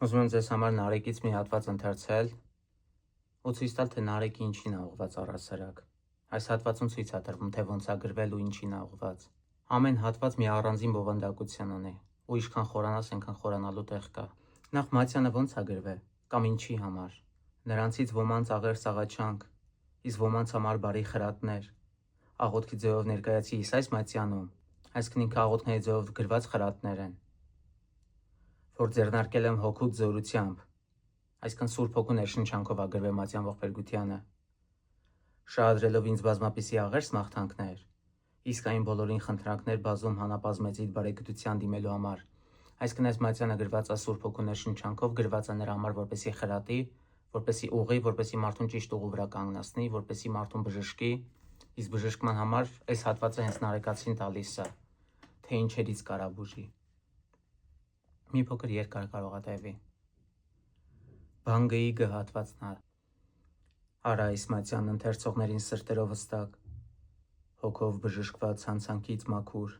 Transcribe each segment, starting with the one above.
Ուզում եմ ձեզ համար Նարեկից մի հատված ընթերցել ու ցույց տալ, թե Նարեկը ինչին է ուղղված առհասարակ։ Այս հատվածում ցույց է տրվում, թե ոնց է գրվել ու ինչին է ուղղված։ Ամեն հատված մի առանձին բովանդակություն ունի, ու ինչքան խորանաս, այնքան խորանալու տեղ կա։ Նախ Մատյանը ոնց է գրվել, կամ ինչի համար։ Նրանցից ոմանց աղեր սաղաչանք, իսկ ոմանց համար բարի խրատներ։ Աղոթքի ձևով ներկայացի այս Մատյանում, այսինքն ինքը աղոթքների ձևով գրված խրատներ են, որ ձեռնարկել եմ հոգուց զորությամբ, այսինքն Սուրբ Հոգու ներշնչանքով է գրվել Մատյան Ողբերգությանը, շահադրելով ինձ բազմապիսի աղերս մաղթանքներ, իսկ այն բոլորին խնդրանքներ բազում հանապազմեցիդ բարեգտության դիմելու համար, այսինքն այս Մատյանը գրված է Սուրբ Հոգու ներշնչանքով, գրված է նրա համար որպեսի խրատի, որպեսի ուղղի, որպեսի մարդուն ճիշտ ուղու վրա կանգնացնի, որպեսի մարդուն բժշկի, իսկ բժշկման համար այս հատվածը հենց Նարեկացին տալիս է, թե ինչերից կարա բուժի։ Մի փոքր երկար կարող է տևի։ Բան գայի գհատվածն է։ Արա այս Մատյանն ընթերցողներին սրտերով վստակ, հոգով բժշկված հանցանքից մաքուր,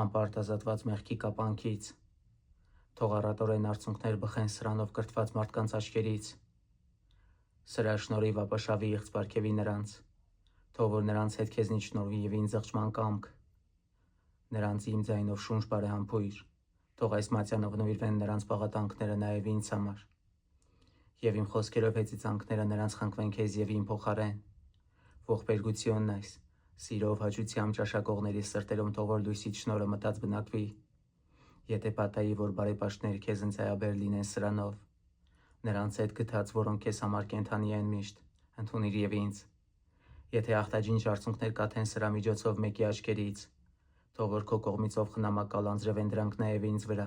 անպարտ ազատված մեղքի կապանքից, թող առատորեն արցունքներ բխեն սրանով կրթված մարդկանց աչքերից, սրա շնորհիվ ապաշավի իղձ պարգևի նրանց, թող որ նրանց հետ քեզնից շնորհվի եւ ինձ զղջման կամք, նրանց իմ ձայնով շունչ բարեհամբույր, թող այս Մատյանով նվիրվեն նրանց պաղատանքները նաև ինձ համար, եւ իմ խոսքերով հեծիծանքները նրանց խնկվեն քեզ եւ իմ փոխարեն, ողբերգությունն այս, սիրով հաճությամբ ճաշակողների սրտերում թող որ լույսից շնորհը մտած բնակվի, եթե պատահի որ բարեպաշտները քեզ ընծայաբեր լինեն սրանով, նրանց հետ գթած, որոնք քեզ համար կենթանի են միշտ, ընդունիր եւ ինձ, եթե աղտաջինջ արցունքներ կաթեն սրա միջոցով մեկի աչքերից, թող որ քո կողմիցով խնամակալ անձրևեն դրանք նաև ինձ վրա։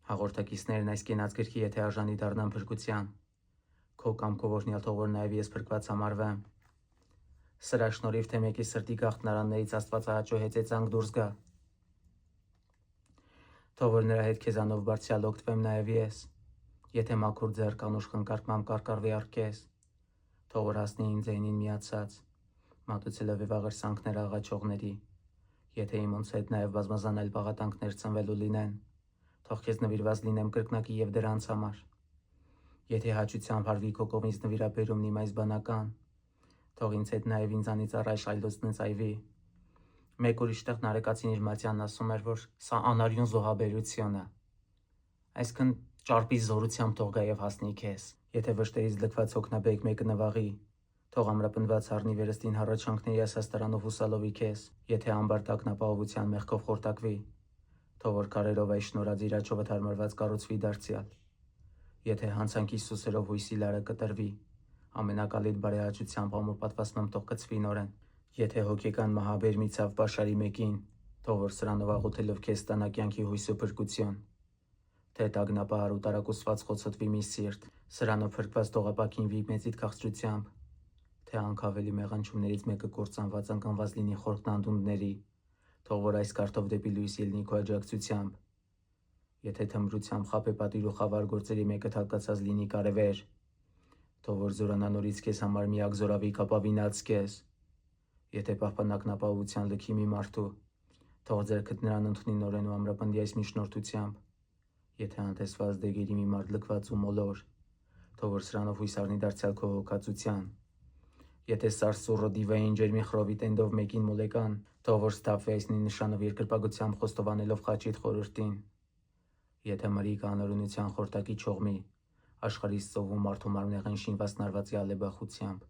Հաղորդակիցներն այս կենաց գրքի եթե արժանի դառնան փրկության, քո կամքով օրհնյալ թող որ նաև ես փրկված համարվեմ։ Սրա շնորհիվ թե մեկի սրտի գաղտնարաններից Աստվածահաճո հեծեծանք դուրս գա։ Թող որ նրա հետ քեզանով բարձրյալ օգտվեմ նաև ես, եթե մաքուր ձեռք անուշ խնկարկմամբ կարկառվի առ քեզ, թող որ հասնի իմ ձայնին միացած, մատուցելով եւ աղերսանքներ աղաչողների, եթե իմոնց հետ նաև բազմազան այլ պաղատանքներ ծնվելու լինեն, թող քեզ նվիրված լինեմ կրկնակի եւ դրանց համար։ Եթե հաճությամբ հարվի քո կողմից նվիրաբերումն իմ այս բանական, թող ինձ հետ նաև ինձանից առաջ այլոցն ծայվի։ Մեկ ուրիշ տեղ Նարեկացին իր Մատյանն ասում էր, որ սա անարյուն զոհաբերություն է, այսինքն ճարպի զորությամբ թող գա եւ հասնի քեզ, եթե վշտերից լքված հոգնաբեկ մեկը նվաղի, թող ամրապնդված առնի վերստին հառաչանքների ասաստարանով հուսալովի քեզ, եթե ամբարտակն ապահովության մեղքով խորտակվի, թող որ քարերով այս շնորհաձիր աչովը թարմարված կառուցվի դարձյալ, եթե հանցանքի սուսերով հույսի լարը կտրվի, ամենակալիտ բարեհաճությամբ ամուր պատվաստանամ թող կծվի նորեն, եթե հոգեկան մահաբեր մի ցավ պաշարի մեկին, թող որ սրանով աղոթելով քեզ ստանա կյանքի հույս ու փրկություն, թե տագնապահար ու տարակուսված խոցոտվի մի սիրտ, սրանով փրկված թող ապաքինվի մեծիդ քաղցրությամբ, թե անքավելի մեղանչումներից մեկը կործանված անկանված լինի խորքն անդունդների, թող որ այս կարգով դեպի լույս ելնի քո աջակցությամբ, եթե թմրությամբ խաբե պատիր ու խավար գործերի մեկը թալկացած լինի կարևեր, թող որ զորանա նորից քեզ համար միակ զորավի կապավինած քեզ, եթե պահպանակն ապահովության լքի մի մարդու, թող ձեռքդ նրան ընդունի նորեն ու ամրապնդի այս միջնորդությամբ, եթե անտեսված դեգերի մի մարդ լքված ու մոլոր, թող որ սրանով հույս առնի դարձյալ քո հոգացության, եթե սարսուռը դիվային ջերմի խռովի տենդով մեկին մոլեկան, թող որ սթափվի այս նշանով երկրպագությամբ խոստովանելով խաչիդ խորհրդին, եթե մրիկ անօրինության խորտակի չողմի, աշխարհից ծովում մարդու մարմնեղեն շինված նարվածի ալեբախությամբ,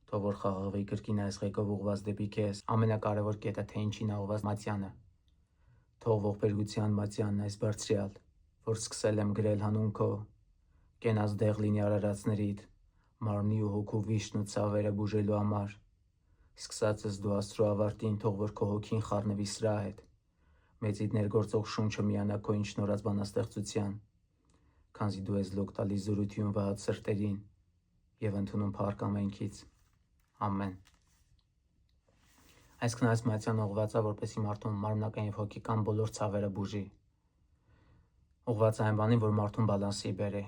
թող որ խաղաղվի կրկին այս ղեկով ուղված դեպի քեզ, ամենակարևոր կետը թե ինչին ուղված Մատյանը, թող ողբերգության Մատյանն այս բարձրյալ, որ սկսել եմ գրել հանուն քո, կենաց դեղ լինի արարածներիդ, մարմնի ու հոգու վիշտն ու ցավերը բուժելու համար, սկսածս դու Աստծո ավարտին, թող որ քո հոգին խառնվի սրա հետ, մեծիդ ներգործող շունչը միանա քո ինչ նորած բանաստեղծության, քանզի դու ես լոկ տալիս զորություն վհատ սրտերին եւ ընդունում փառք ամենքից, ամեն։ Այսինքն այս Մատյան ուղղված է, որպեսզի մարդուն մարմնական եւ հոգեկան բոլոր ցավերը բուժի, ուղղված է այն բանին, որ մարդուն բալանսի բերի,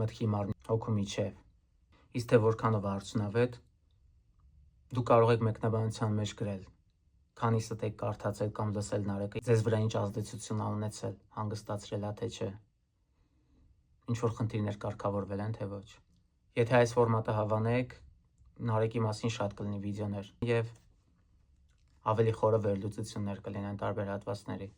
մտքի մարմնի հոգու միջև, իսկ թե որքանով է արդյունավետ, դու կարող եք մեկնաբանության մեջ գրել, քանիսդ եք կարդացել կամ լսել Նարեկը, ձեզ վրա ինչ ազդեցություն ա ունեցել, հանգստացրել ա թե չէ։ ինչ-որ խնդիրներ կարգավորվել են, թե ոչ։ Եթե այս ֆորմատը հավանեք, Նարեկի մասին շատ կլինի վիդեոներ և ավելի խորը վերլուծություններ կլինեն տարբեր հատվածների։